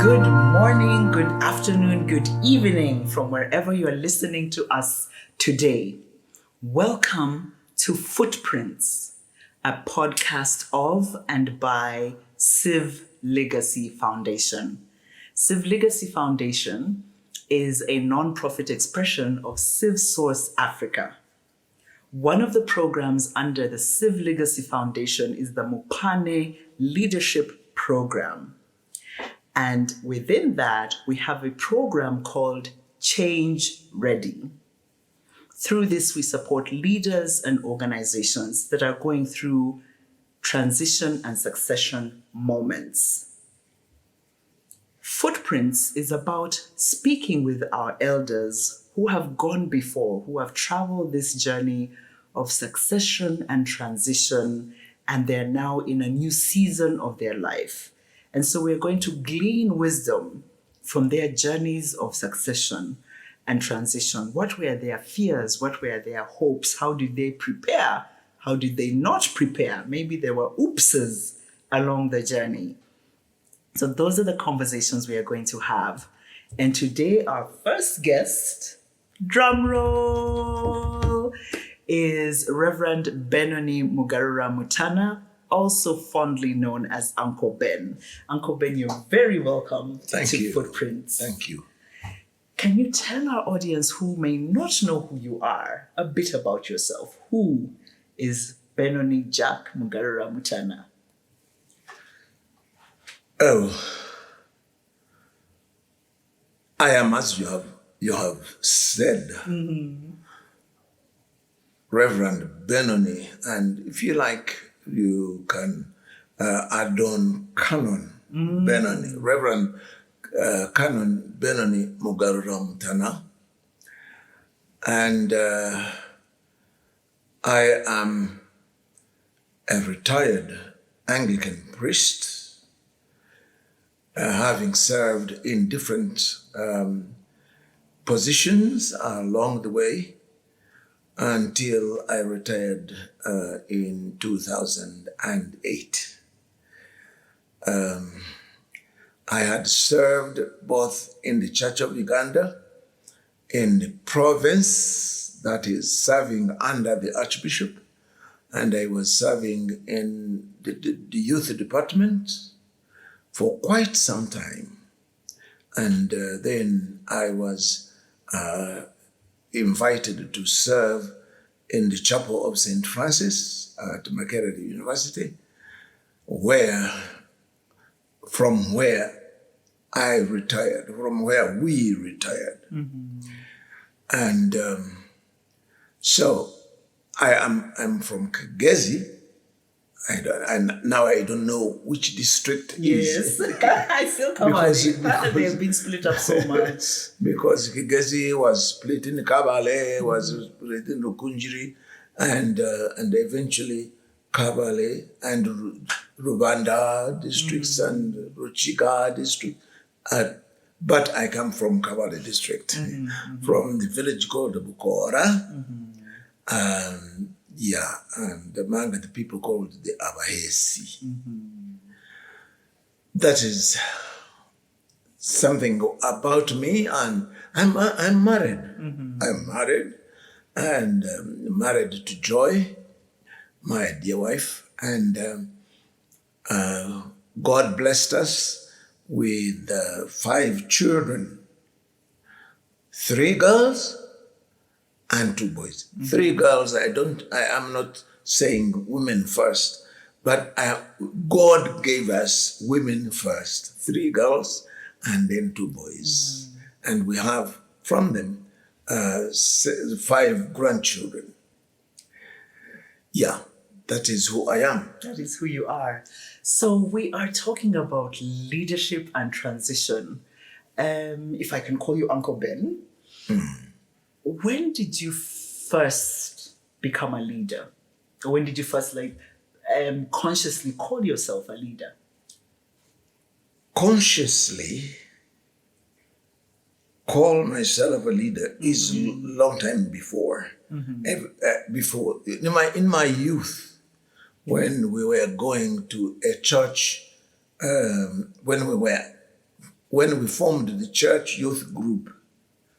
Good morning, good afternoon, good evening from wherever you are listening to us today. Welcome to Footprints, a podcast of and by Civ Legacy Foundation. Civ Legacy Foundation is a non-profit expression of Civ Source Africa. One of the programs under the Civ Legacy Foundation is the Mutana Leadership Program. And within that, we have a program called Change Ready. Through this, we support leaders and organizations that are going through transition and succession moments. Footprints is about speaking with our elders who have gone before, who have traveled this journey of succession and transition, and they're now in a new season of their life. And so we're going to glean wisdom from their journeys of succession and transition. What were their fears? What were their hopes? How did they prepare? How did they not prepare? Maybe there were oopses along the journey. So those are the conversations we are going to have. And today our first guest, drum roll, is Reverend Benoni Mugarura Mutana, also fondly known as Uncle Ben. Uncle Ben, you're very welcome to Footprints. Thank you. Can you tell our audience who may not know who you are a bit about yourself? Who is Benoni Jack Mugarura Mutana? Oh, I am, as you have said, Reverend Benoni, and if you like, you can add on Canon Benoni, Reverend Canon Benoni Mugarura Mutana. And I am a retired Anglican priest, having served in different positions along the way, until I retired in 2008. I had served both in the Church of Uganda, in the province, that is serving under the Archbishop, and I was serving in the youth department for quite some time. And then I was invited to serve in the chapel of St. Francis at Makerere University, from where we retired. And so I'm from Kigezi. Now I don't know which district is. Yes, I still come out. They've been split up so much. Because Kigezi was split in Kabale, was split in Rukunjiri, and eventually Kabale and Rubanda districts and Ruchika district. But I come from Kabale district, from the village called Bukora. And among the people called the Abahesi. That is something about me, and I'm married. I'm married, and married to Joy, my dear wife, and God blessed us with 5 children, 3 girls and 2 boys. 3 girls. I am not saying women first, but God gave us women first. 3 girls and then 2 boys. And we have from them 5 grandchildren. Yeah, that is who I am. That is who you are. So we are talking about leadership and transition. If I can call you Uncle Ben. When did you first become a leader? Or when did you first consciously call yourself a leader? Consciously call myself a leader is a long time before. Before in my youth, when we were going to a church, when we formed the church youth group.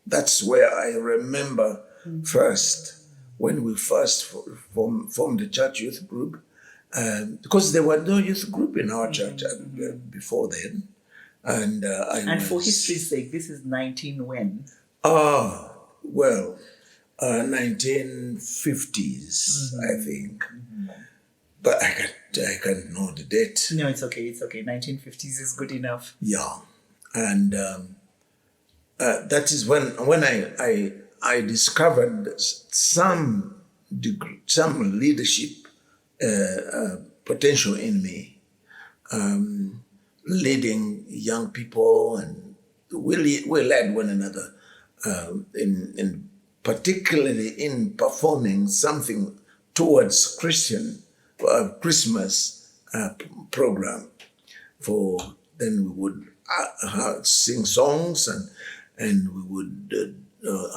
That's where I remember first, when we first formed the church youth group, because there were no youth group in our church before then. And for history's sake, this is 19 when? 1950s, I think. But I can't know the date. No, it's okay. 1950s is good enough. Yeah. And that is when I discovered some leadership potential in me, leading young people, and we led one another, in particularly in performing something towards Christmas program. Then we would sing songs, and we would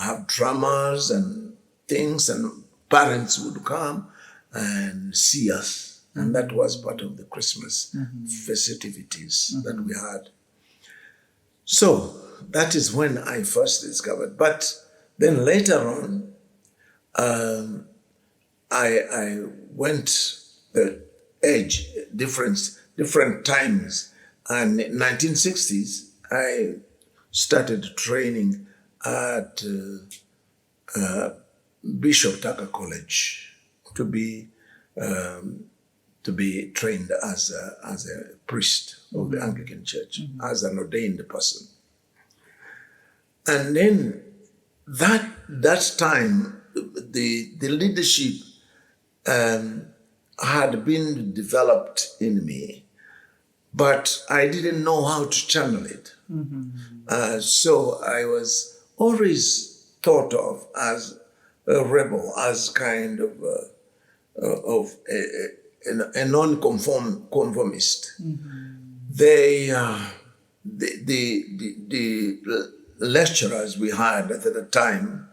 have drummers and things, and parents would come and see us. And that was part of the Christmas festivities that we had. So that is when I first discovered. But then later on, I went the age, different times. And in 1960s, I started training at Bishop Tucker College to be trained as a priest of the Anglican Church, as an ordained person. And then that time, the leadership had been developed in me, but I didn't know how to channel it. So I was always thought of as a rebel, as kind of a non-conformist. The lecturers we had at the time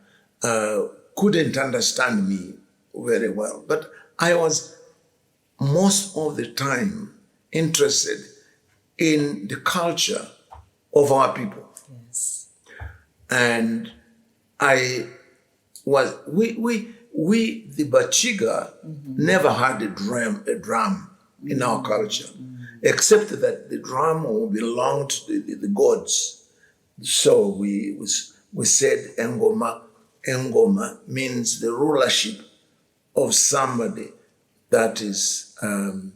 couldn't understand me very well, but I was most of the time interested in the culture of our people. Yes. And we the Bachiga never had a drum in our culture, except that the drum belonged to the gods. So we said Engoma. Engoma means the rulership of somebody that is in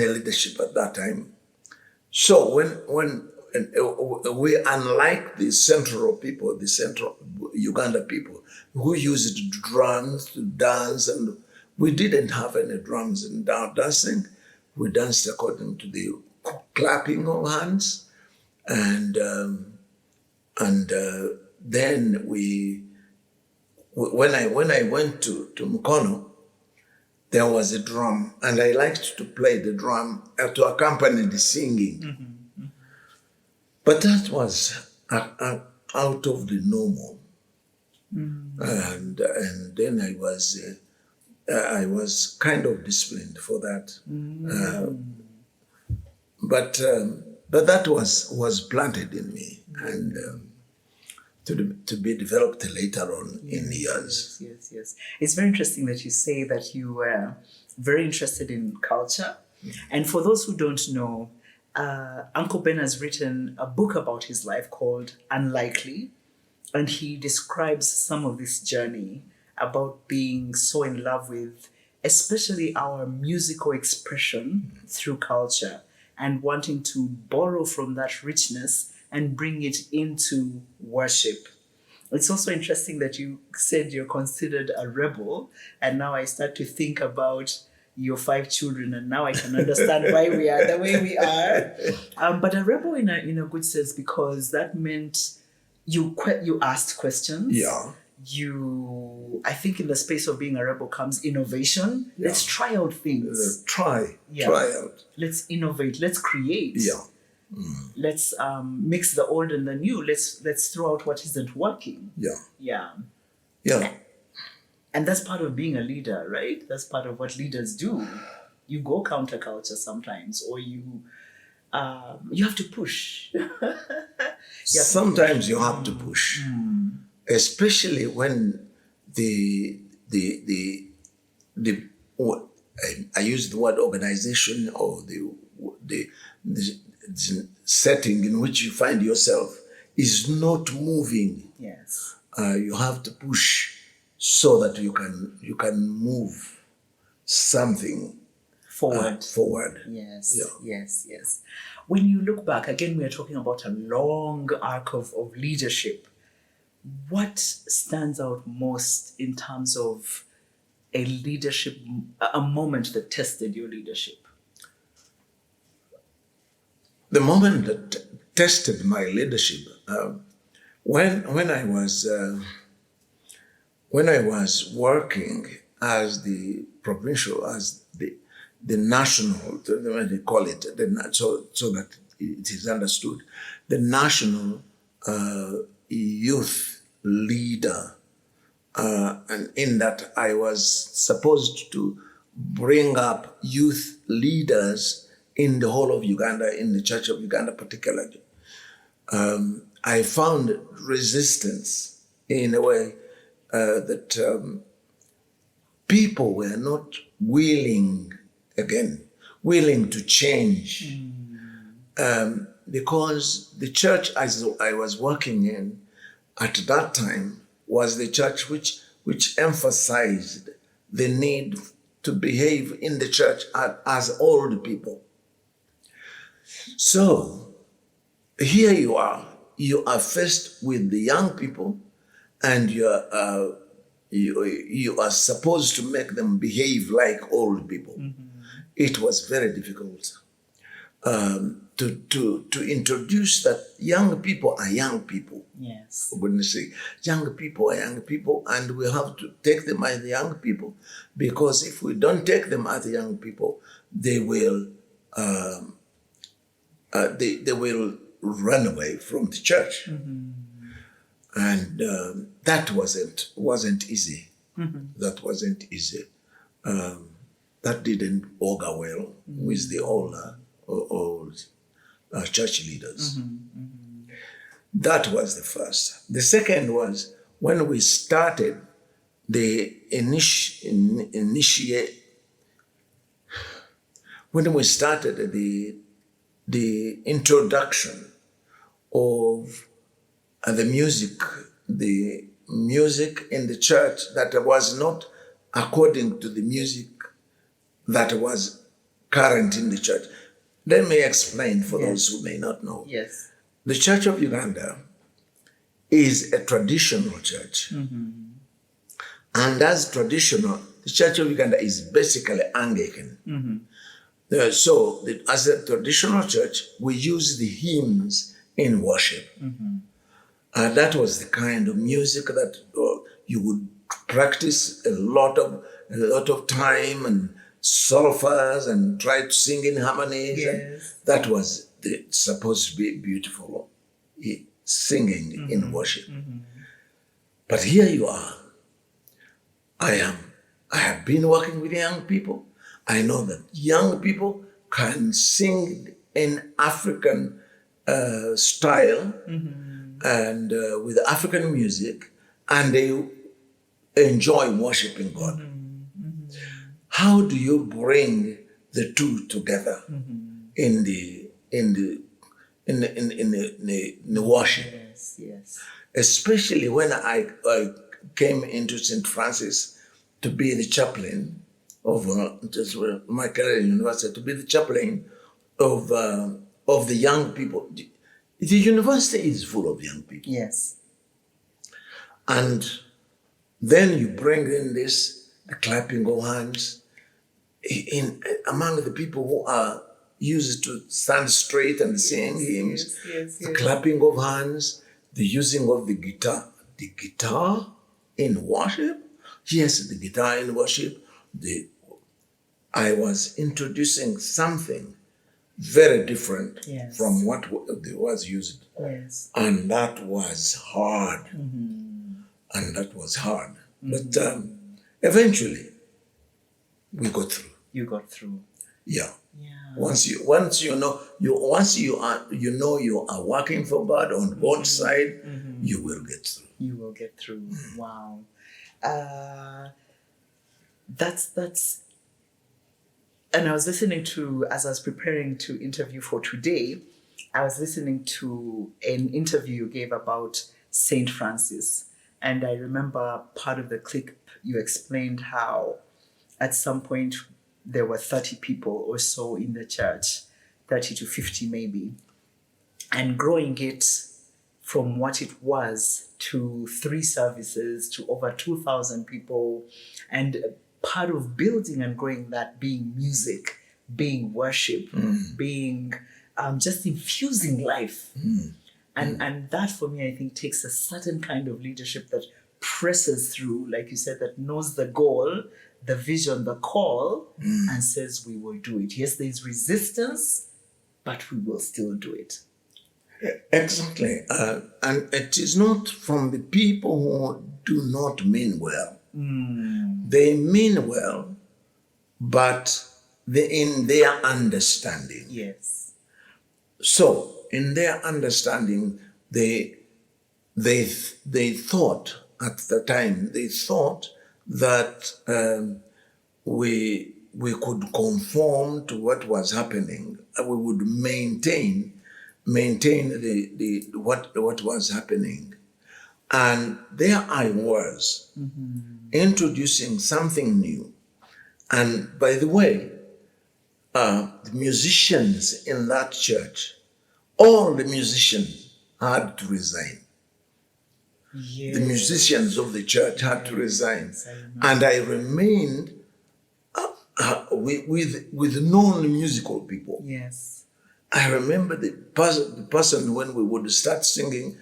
a leadership at that time. So when we, unlike the central people, the central Uganda people, who used drums to dance, and we didn't have any drums in our dancing. We danced according to the clapping of hands, and then when I went to Mukono, there was a drum, and I liked to play the drum to accompany the singing. But that was out of the normal. And then I was kind of disciplined for that. But that was planted in me, and to be developed later on in years. Yes. It's very interesting that you say that you were very interested in culture. And for those who don't know, Uncle Ben has written a book about his life called Unlikely, and he describes some of this journey about being so in love with especially our musical expression through culture, and wanting to borrow from that richness and bring it into worship. It's also interesting that you said you're considered a rebel, and now I start to think about your 5 children, and now I can understand why we are the way we are. But a rebel in a good sense, because that meant you asked questions. Yeah. I think in the space of being a rebel comes innovation. Yeah. Let's try out things. Try out. Let's innovate. Let's create. Yeah. Let's mix the old and the new. Let's throw out what isn't working. Yeah. Yeah. Yeah. And that's part of being a leader, right? That's part of what leaders do. You go counterculture sometimes, or you have to push. Sometimes you have to push, especially when the I use the word organization, or the setting in which you find yourself is not moving. Yes. You have to push so that you can move something forward. Yes, Yeah. yes. When you look back, again, we are talking about a long arc of leadership. What stands out most in terms of a moment that tested your leadership? The moment that tested my leadership, when I was working as the provincial, as the national, they call it, so that it is understood, the national youth leader, and in that I was supposed to bring up youth leaders in the whole of Uganda, in the Church of Uganda particularly. I found resistance in a way that people were not willing to change. Because the church as I was working in at that time was the church which emphasized the need to behave in the church as old people. So here you are faced with the young people, and you are supposed to make them behave like old people. Mm-hmm. It was very difficult to introduce that young people are young people. Yes. For goodness sake, young people are young people, and we have to take them as young people, because if we don't take them as young people, they will they will run away from the church. Mm-hmm. And that wasn't easy. Mm-hmm. That wasn't easy. That didn't augur well with the old church leaders. Mm-hmm. Mm-hmm. That was the first. The second was when we started when we started the introduction of the music in the church that was not according to the music that was current in the church. Let me explain for those who may not know. Yes. The Church of Uganda is a traditional church. Mm-hmm. And as traditional, the Church of Uganda is basically Anglican. Mm-hmm. So as a traditional church, we use the hymns in worship. Mm-hmm. And that was the kind of music that you would practice a lot of time, and solfas, and try to sing in harmonies. Yes. That was supposed to be beautiful singing mm-hmm. in worship. Mm-hmm. But here you are. I have been working with young people. I know that young people can sing in African style, mm-hmm. and with African music, and they enjoy worshiping God. Mm-hmm. Mm-hmm. How do you bring the two together mm-hmm. in the worship? Yes. Especially when I came into St. Francis to be the chaplain of my career in university, to be the chaplain of the young people. The university is full of young people. Yes. And then you bring in the clapping of hands among the people who are used to stand straight and sing hymns. Yes. The clapping of hands, the using of the guitar. The guitar in worship? Yes, the guitar in worship. I was introducing something very different from what was used. Yes. And that was hard. Mm-hmm. And that was hard. Mm-hmm. But eventually we got through. You got through. Yeah. Yeah. Once you know you are working for God on God's side, you will get through. You will get through. Wow. That's and I was listening to, as I was preparing to interview for today, I was listening to an interview you gave about Saint Francis. And I remember part of the clip you explained how at some point there were 30 people or so in the church, 30 to 50 maybe, and growing it from what it was to 3 services to over 2,000 people, and part of building and growing that being music, being worship, being just infusing life. And that for me, I think, takes a certain kind of leadership that presses through, like you said, that knows the goal, the vision, the call, and says, we will do it. Yes, there's resistance, but we will still do it. Exactly. And it is not from the people who do not mean well. They mean well, but in their understanding. Yes. So, in their understanding, they thought at the time, that we could conform to what was happening. We would maintain the what was happening. And there I was, introducing something new. And by the way, the musicians in that church, all the musicians had to resign. Yes. The musicians of the church had to resign. Yes, And I remained with non-musical people. Yes. I remember the person when we would start singing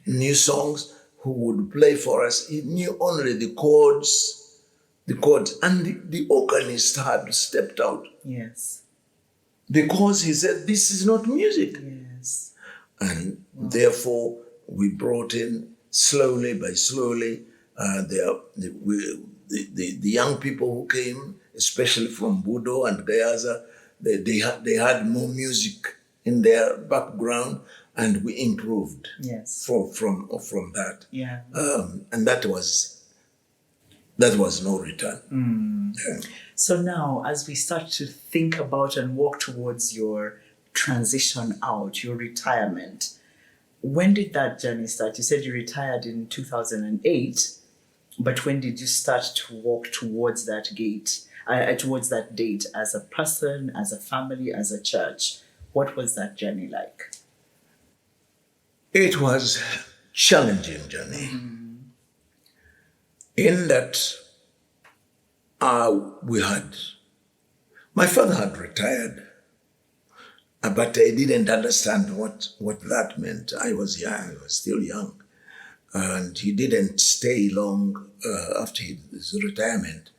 new songs, who would play for us, he knew only the chords, and the organist had stepped out. Yes. Because he said, this is not music. Yes. And therefore, we brought in slowly by slowly, the young people who came, especially from Budo and Gayaza, they had more music in their background, and we improved. Yes. From that. Yeah. And that was no return. Yeah. So now, as we start to think about and walk towards your transition out, your retirement, when did that journey start? You said you retired in 2008, but when did you start to walk towards that towards that date, as a person, as a family, as a church? What was that journey like? It was a challenging journey. In that my father had retired, but I didn't understand what that meant. I was young, I was still young. And he didn't stay long after his retirement.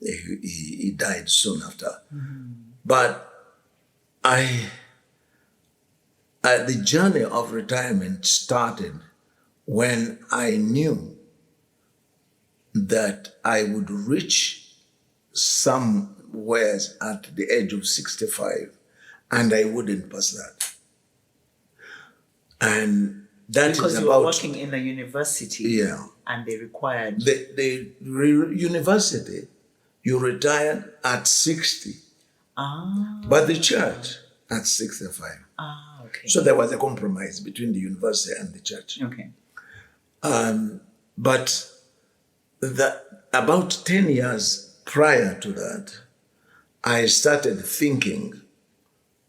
He died soon after. But the journey of retirement started when I knew that I would reach somewhere at the age of 65, and I wouldn't pass that. And that because is you about were working in a university, yeah. And they required The university, you retired at 60, but the church at 65. Okay. So there was a compromise between the university and the church. Okay. But about 10 years prior to that, I started thinking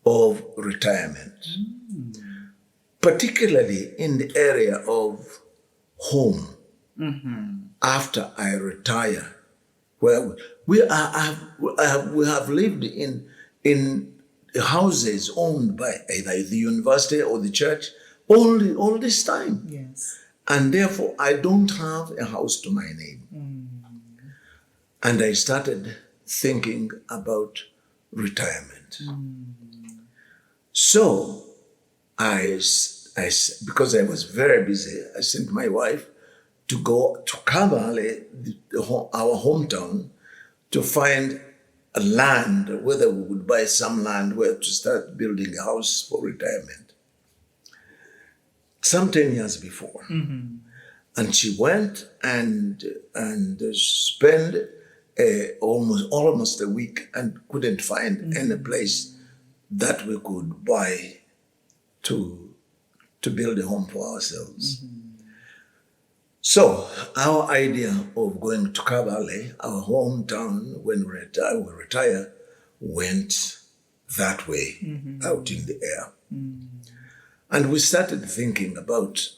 of retirement, particularly in the area of home. After I retire, where we have lived in houses owned by either the university or the church all this time. Yes. And therefore, I don't have a house to my name. And I started thinking about retirement. So, because I was very busy, I sent my wife to go to Kabale, our hometown, to find a land, whether we would buy some land where to start building a house for retirement. Some 10 years before. And she went and spent almost a week and couldn't find any place that we could buy to build a home for ourselves. So our idea of going to Kabale, our hometown, when we retire, went that way, out in the air. And we started thinking about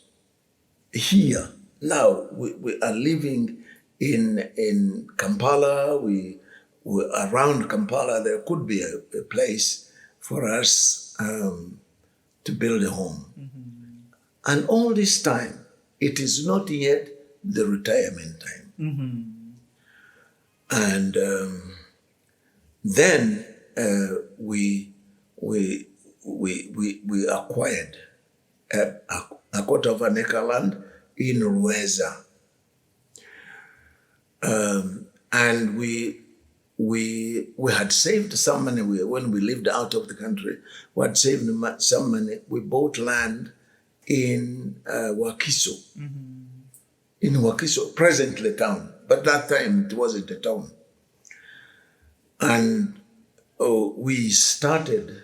here. Now we are living in Kampala. We around Kampala, there could be a place for us to build a home. And all this time, it is not yet the retirement time. And then we acquired a quarter of an acre land in Rweza. And we had saved some money when we lived out of the country. We had saved some money. We bought land in Wakiso. In Wakiso, presently town. But that time it wasn't a town. And we started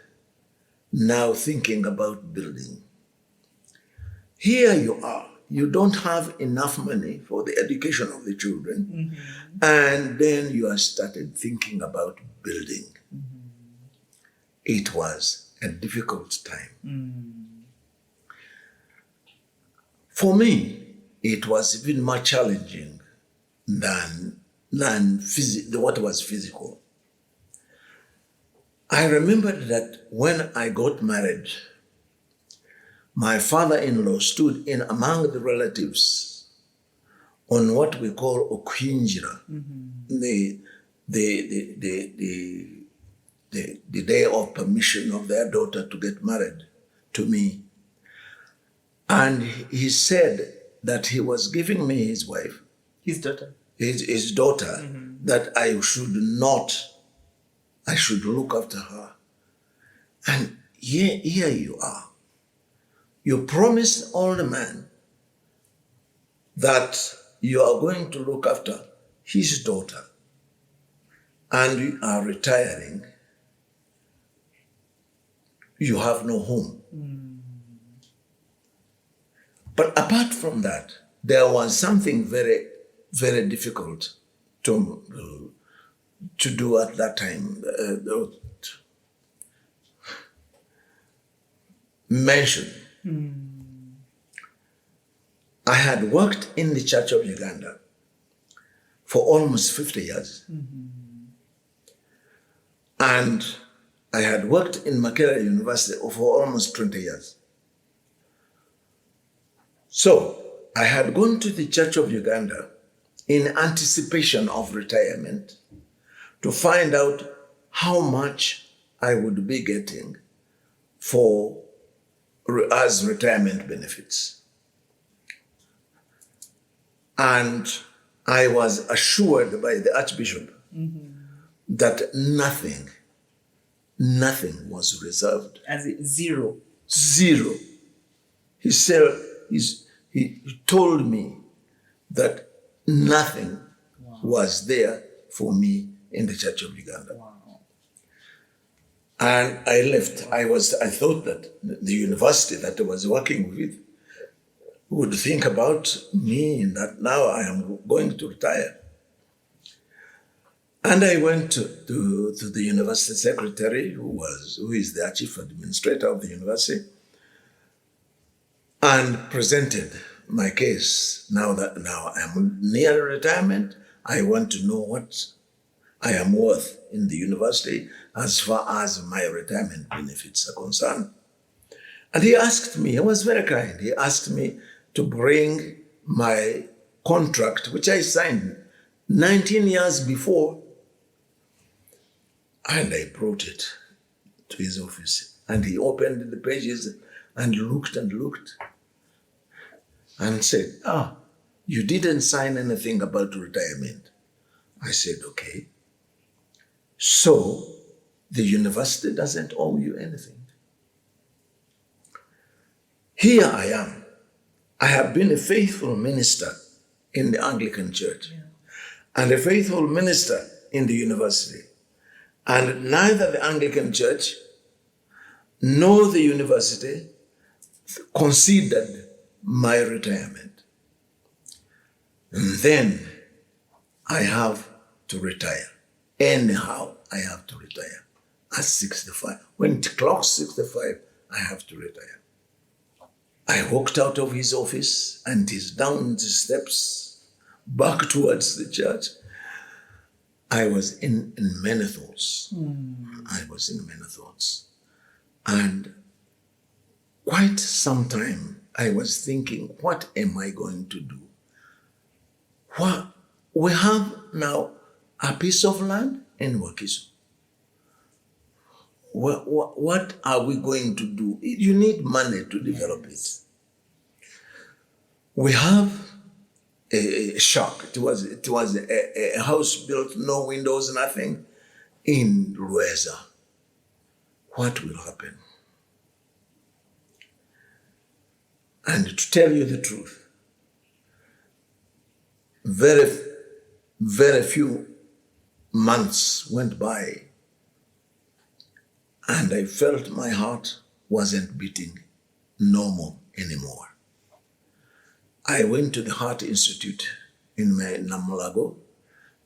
now thinking about building. Here you are. You don't have enough money for the education of the children. And then you are started thinking about building. It was a difficult time. For me, it was even more challenging than what was physical. I remembered that when I got married, my father-in-law stood in among the relatives on what we call Okwinjira, the day of permission of their daughter to get married to me. And he said that he was giving me his wife. His daughter. His daughter, that I should look after her. And here you are. You promised old man that you are going to look after his daughter, and you are retiring. You have no home. But apart from that, there was something very, very difficult to do at that time. Mention. I had worked in the Church of Uganda for almost 50 years. And I had worked in Makerere University for almost 20 years. So I had gone to the Church of Uganda in anticipation of retirement to find out how much I would be getting as retirement benefits. And I was assured by the Archbishop that nothing was reserved. As zero. Zero. He said, he told me that nothing was there for me in the Church of Uganda. And I left. I thought that the university that I was working with would think about me, and that now I am going to retire. And I went to the university secretary, who is the chief administrator of the university, and presented my case. Now I am near retirement, I want to know what I am worth in the university as far as my retirement benefits are concerned. And he asked me, he was very kind, he asked me to bring my contract, which I signed 19 years before. And I brought it to his office. And he opened the pages and looked and said, you didn't sign anything about retirement. I said, okay. So the university doesn't owe you anything. Here I am. I have been a faithful minister in the Anglican Church and a faithful minister in the university. And neither the Anglican Church nor the university considered my retirement. And then I have to retire. Anyhow, I have to retire at 65. When it clocks 65, I have to retire. I walked out of his office and he's down the steps back towards the church. I was in many thoughts. I was in many thoughts. And quite some time I was thinking, what am I going to do? We have now a piece of land in Wakiso. What are we going to do? You need money to develop it. We have a shack. It was a house built, no windows, nothing, in Rueza. What will happen? And to tell you the truth, very few months went by and I felt my heart wasn't beating normal anymore. I went to the Heart Institute in Namulago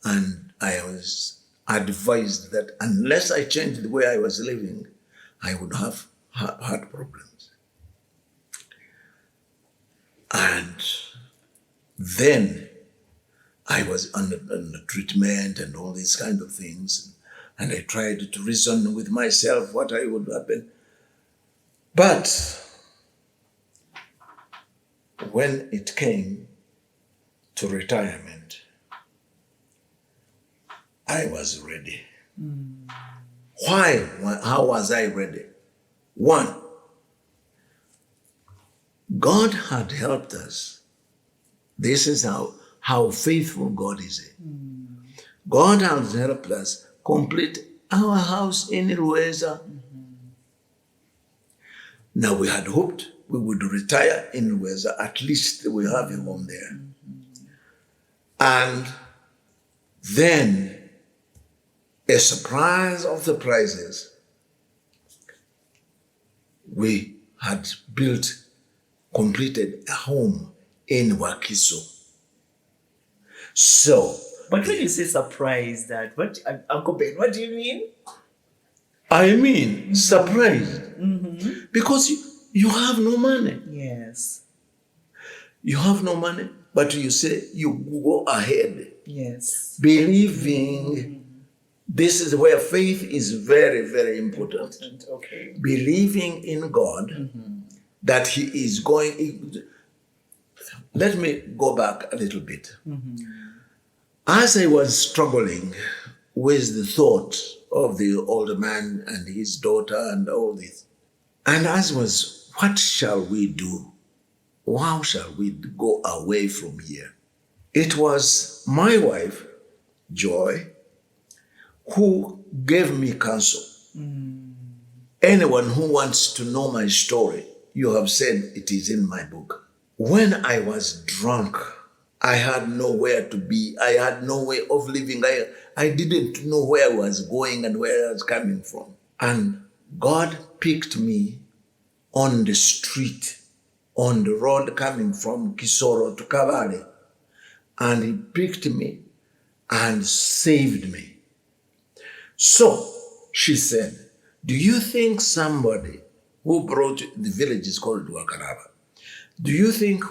and I was advised that unless I changed the way I was living, I would have heart problems. And then I was under treatment and all these kind of things. And I tried to reason with myself what I would happen. But when it came to retirement, I was ready. Why? How was I ready? One, God had helped us. This is how faithful God is. God has helped us complete our house in Rueza. Now we had hoped we would retire in Rueza. At least we have a home there. And then a surprise of surprises, we had completed a home in Wakiso. So, but when you say surprised, Uncle Ben, what do you mean? I mean surprised. Because you have no money. Yes. You have no money, but you say you go ahead. Yes. Believing. This is where faith is very, very important. Okay. Believing in God that He is going. Let me go back a little bit. As I was struggling with the thought of the older man and his daughter and all this, and as was, what shall we do? How shall we go away from here? It was my wife, Joy, who gave me counsel. Anyone who wants to know my story, you have said it is in my book. When I was drunk, I had nowhere to be. I had no way of living. I didn't know where I was going and where I was coming from. And God picked me on the street, on the road coming from Kisoro to Kavale. And He picked me and saved me. So she said, do you think somebody who brought you, the village is called Wakaraba, do you think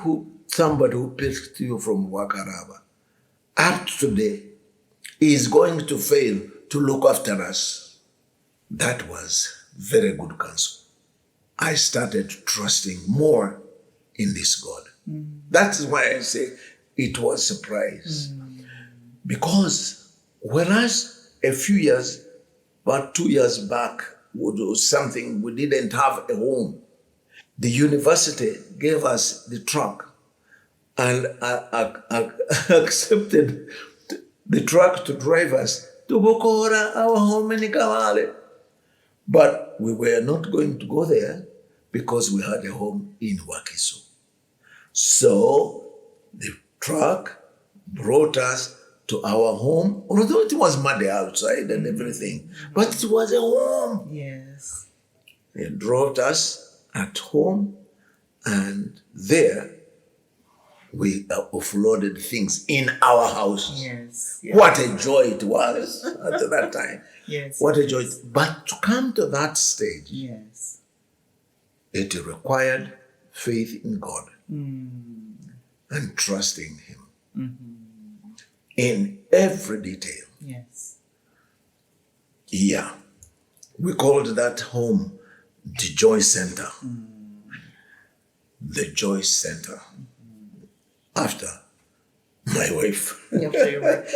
somebody who picked you from Wakaraba up to today is going to fail to look after us? That was very good counsel. I started trusting more in this God. That's why I say it was a surprise. Because whereas a few years, about 2 years back, was something, we didn't have a home. The university gave us the truck and accepted the truck to drive us to Bokora, our home in Kawale. But we were not going to go there because we had a home in Wakiso. So the truck brought us to our home, although it was muddy outside and everything, but it was a home. Yes. It brought us at home, and there we offloaded things in our house. Yes. What a joy it was at that time. Yes. What a joy. But to come to that stage, yes. it required faith in God and trusting Him in every detail. Yes. Yeah. We called that home the Joy Center. The Joy Center. After my wife.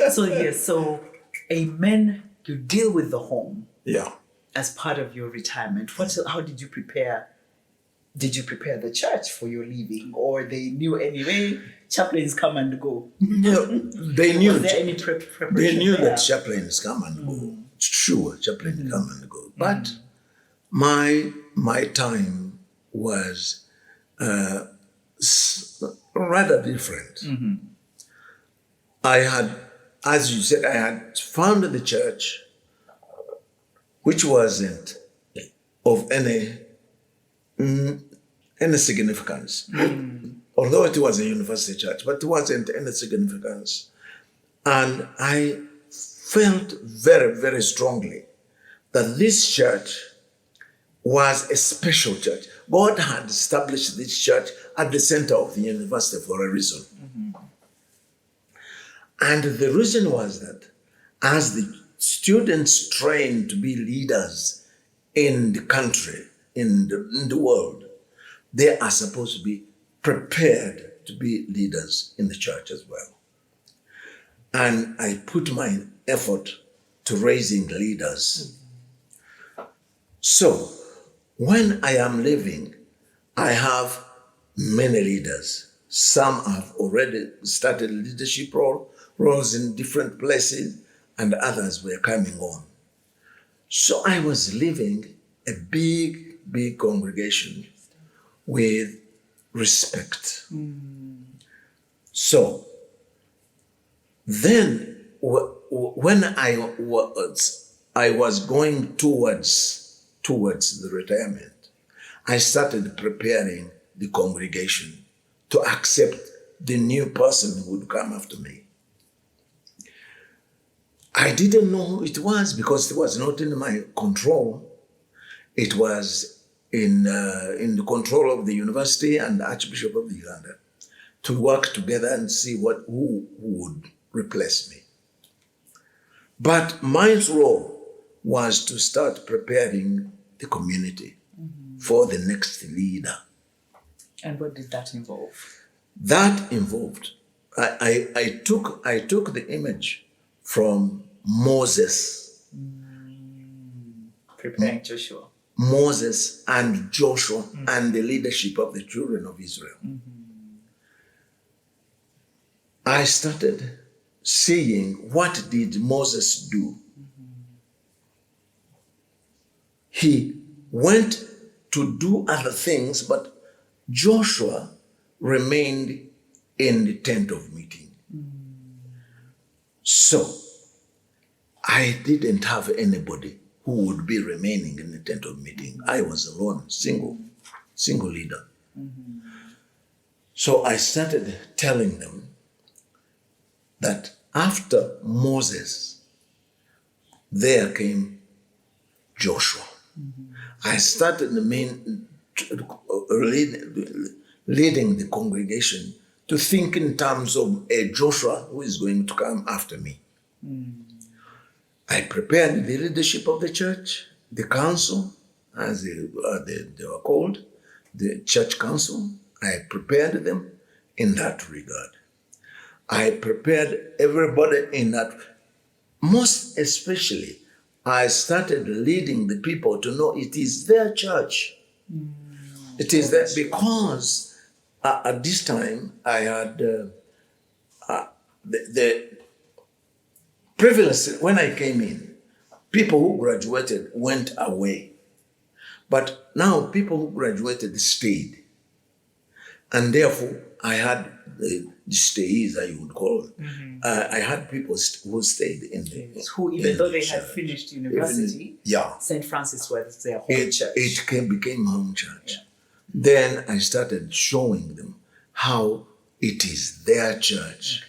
So amen, you deal with the home. Yeah. As part of your retirement. How did you prepare? Did you prepare the church for your leaving? Or they knew anyway, chaplains come and go? No, they knew. Was there any preparation? They knew there? that chaplains come and go. Sure, chaplains come and go. But my time was rather different. I had, as you said, I had founded the church, which wasn't of any significance. Although it was a university church, but it wasn't any significance. And I felt very, very strongly that this church was a special church. God had established this church at the center of the university for a reason. And the reason was that as the students trained to be leaders in the country, in the world, they are supposed to be prepared to be leaders in the church as well. And I put my effort to raising leaders. So when I am leaving, I have many leaders. Some have already started leadership roles in different places, and others were coming on. So I was leaving a big, big congregation with respect. So then when I was going towards the retirement, I started preparing the congregation to accept the new person who would come after me. I didn't know who it was because it was not in my control. It was in the control of the university and the Archbishop of Uganda to work together and see who would replace me. But my role was to start preparing the community for the next leader. And what did that involve? That involved, I took the image from Moses. Preparing Joshua. Moses and Joshua and the leadership of the children of Israel. I started seeing what did Moses do. He went to do other things, but Joshua remained in the tent of meeting. So I didn't have anybody who would be remaining in the tent of meeting. I was alone, single leader. So I started telling them that after Moses, there came Joshua. I started leading the congregation to think in terms of a Joshua who is going to come after me. I prepared the leadership of the church, the council, as they were called, the church council. I prepared them in that regard. I prepared everybody in that. Most especially, I started leading the people to know it is their church. It is that because at this time, I had the privilege. When I came in, people who graduated went away. But now people who graduated stayed. And therefore, I had the stayees, I would call them. I had people who stayed in the who, even in though the they had church. finished university, Yeah. St. Francis was their home church. It became home church. Then I started showing them how it is their church,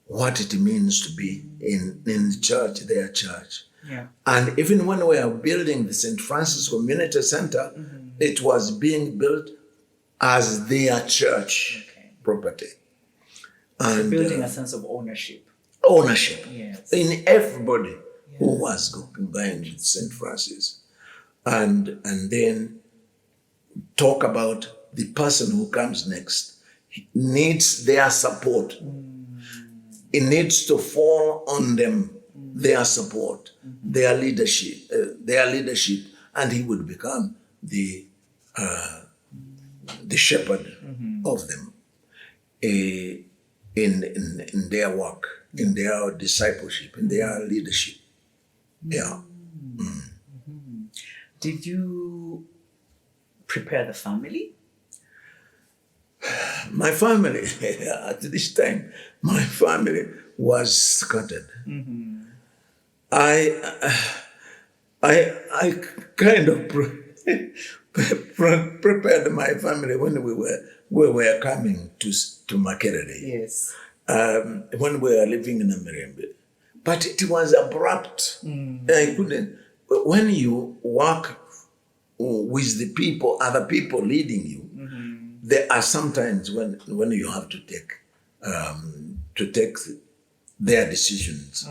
what it means to be in the church, their church. Yeah. And even when we are building the St. Francis Community Center, it was being built as their church property. And Building a sense of ownership. ownership Yes. in everybody who was going to St. Francis. And then talk about the person who comes next. He needs their support. It needs to fall on them, their support, their leadership, and he would become the shepherd of them in their work, in their discipleship, in their leadership. Yeah. Did you prepare the family? My family, at this time, my family was scattered. I kind of prepared my family when we were coming to Makerere. Yes. When we were living in Amirembe. But it was abrupt. I couldn't. When you work with the people, other people leading you, there are sometimes when you have to take their decisions.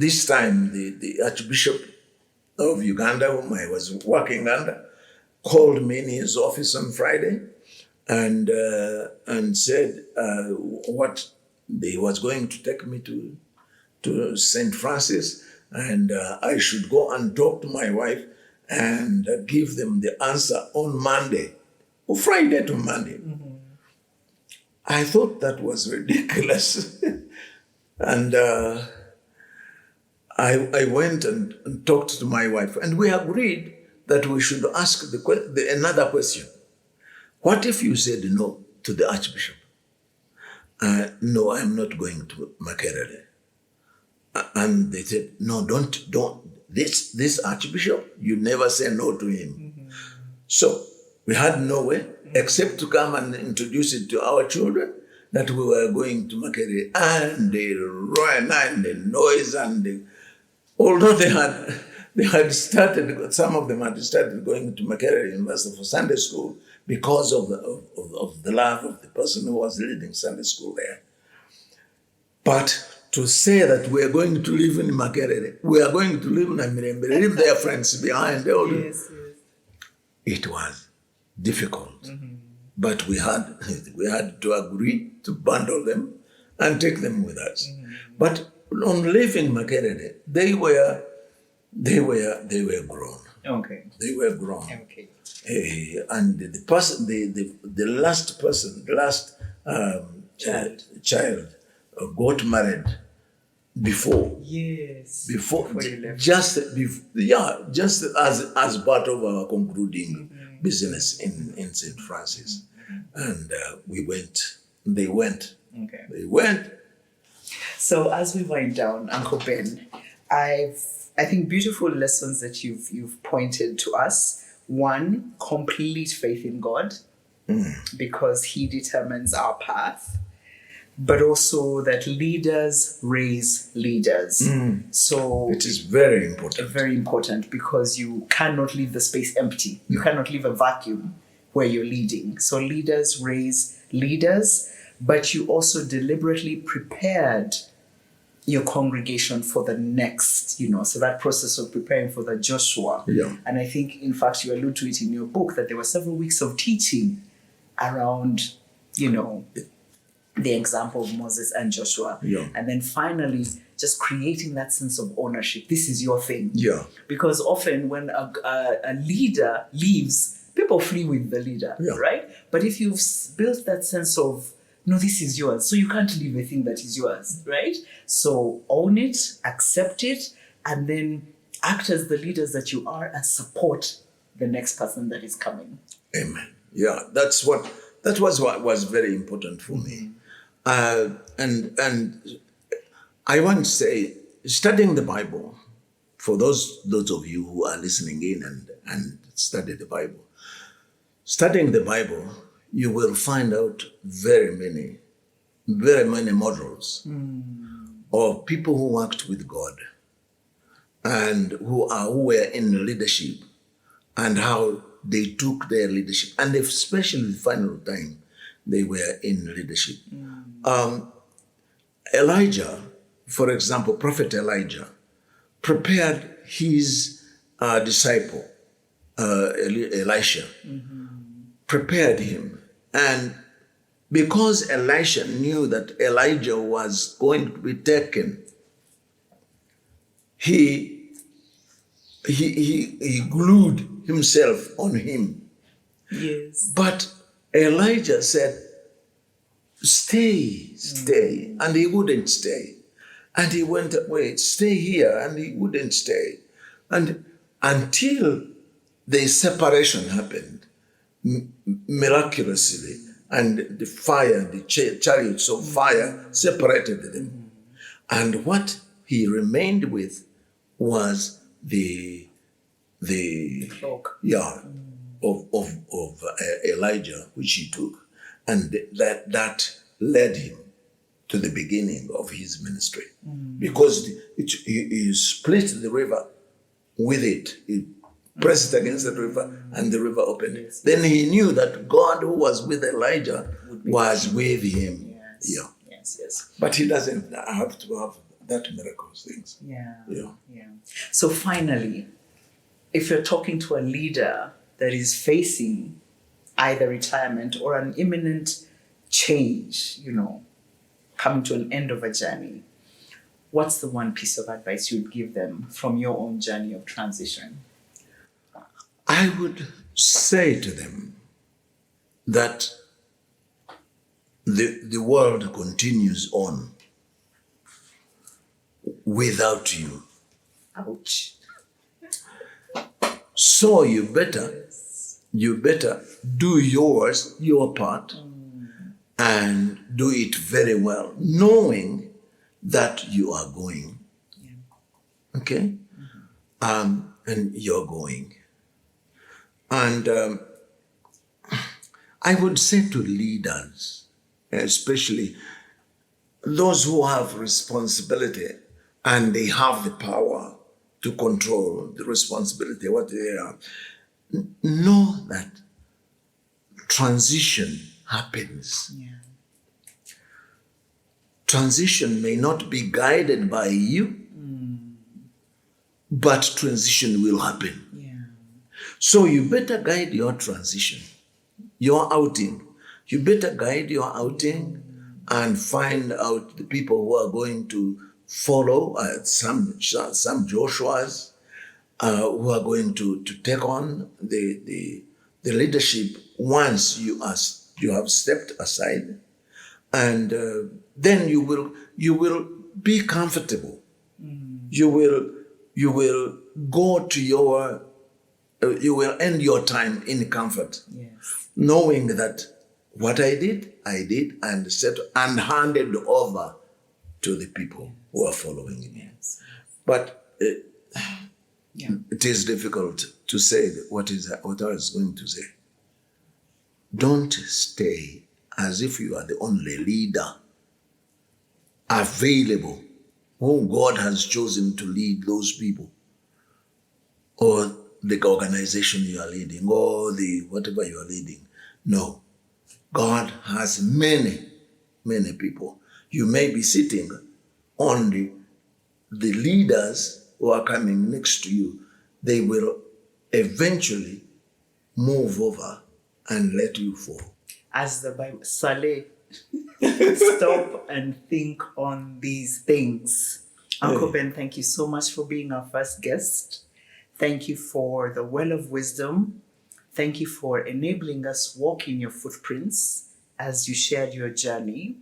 This time, the Archbishop of Uganda, whom I was working under, called me in his office on Friday and said what he was going to take me to St. Francis, and I should go and talk to my wife and give them the answer on Monday, or Friday to Monday. I thought that was ridiculous. And I went and talked to my wife, and we agreed that we should ask another question. What if you said no to the Archbishop? No, I'm not going to Makerere. And they said, no, don't. This Archbishop, you never say no to him. So we had no way except to come and introduce it to our children that we were going to Makerere. And the roar and the noise although they had started, some of them had started going to Makerere University for Sunday school because of the love of the person who was leading Sunday school there. But to say that we are going to live in Makerere, we are going to live in Amirembe, leave their friends behind. It was difficult. But we had to agree to bundle them and take them with us. But on leaving Makerere, they were grown. Okay. They were grown. Okay. And the person, the last child got married before. Yes. Before you left. just as part of our concluding business in St. Francis. And we went. They went. Okay. They went. So as we wind down, Uncle Ben, I think beautiful lessons that you've pointed to us. One, complete faith in God, because He determines our path. But also that leaders raise leaders. So it is very important. Very important, because you cannot leave the space empty. You cannot leave a vacuum where you're leading. So leaders raise leaders, but you also deliberately prepared your congregation for the next, so that process of preparing for the Joshua. Yeah. And I think, in fact, you allude to it in your book, that there were several weeks of teaching around, the example of Moses and Joshua. Yeah. And then finally, just creating that sense of ownership. This is your thing. Yeah. Because often when a leader leaves, people flee with the leader, Yeah. right? But if you've built that sense of, no, this is yours, so you can't leave a thing that is yours, right? So own it, accept it, and then act as the leaders that you are and support the next person that is coming. Amen. Yeah, that was what was very important for me. And I want to say, studying the Bible, for those of you who are listening in and study the Bible, studying the Bible, you will find out very many models of people who worked with God and who were in leadership and how they took their leadership, and especially the final time they were in leadership. Elijah, for example, Prophet Elijah, prepared his disciple, Elisha, prepared him. And because Elisha knew that Elijah was going to be taken, he glued himself on him. Yes. But Elijah said, stay. And he wouldn't stay. And he went away, stay here, and he wouldn't stay. And until the separation happened, miraculously, and the fire, the chariots of fire separated them. And what he remained with was the cloak. Yeah, of Elijah, which he took, and that led him to the beginning of his ministry, because he split the river with it. He pressed against the river, and the river opened. Yes. Then he knew that God, who was with Elijah, was with him. Yes. Yeah. Yes. But he doesn't have to have that miracle things. Yeah. So finally, if you're talking to a leader that is facing either retirement or an imminent change, coming to an end of a journey, what's the one piece of advice you'd give them from your own journey of transition? I would say to them that the world continues on without you. Ouch. So you better do your part, and do it very well, knowing that you are going. Yeah. Okay? And you're going. And I would say to leaders, especially those who have responsibility and they have the power to control the responsibility, what they are, know that transition happens. Yeah. Transition may not be guided by you, but transition will happen. Yeah. So you better guide your transition, your outing. You better guide your outing and find out the people who are going to follow, some Joshuas who are going to take on the leadership once you have stepped aside, and then you will be comfortable. You will go to you will end your time in comfort, Yes. knowing that what I did and handed over to the people who are following me. Yes. But it is difficult to say what I was going to say. Don't stay as if you are the only leader available, who God has chosen to lead those people, or the organization you are leading, or the whatever you are leading. No. God has many, many people. You may be sitting on the leaders who are coming next to you. They will eventually move over and let you fall. As the Bible, Saleh. Stop and think on these things. Uncle Ben, thank you so much for being our first guest. Thank you for the well of wisdom. Thank you for enabling us walk in your footprints as you shared your journey.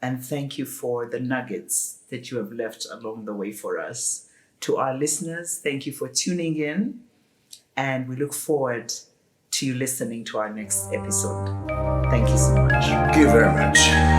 And thank you for the nuggets that you have left along the way for us. To our listeners, thank you for tuning in. And we look forward to you listening to our next episode. Thank you so much. Thank you very much.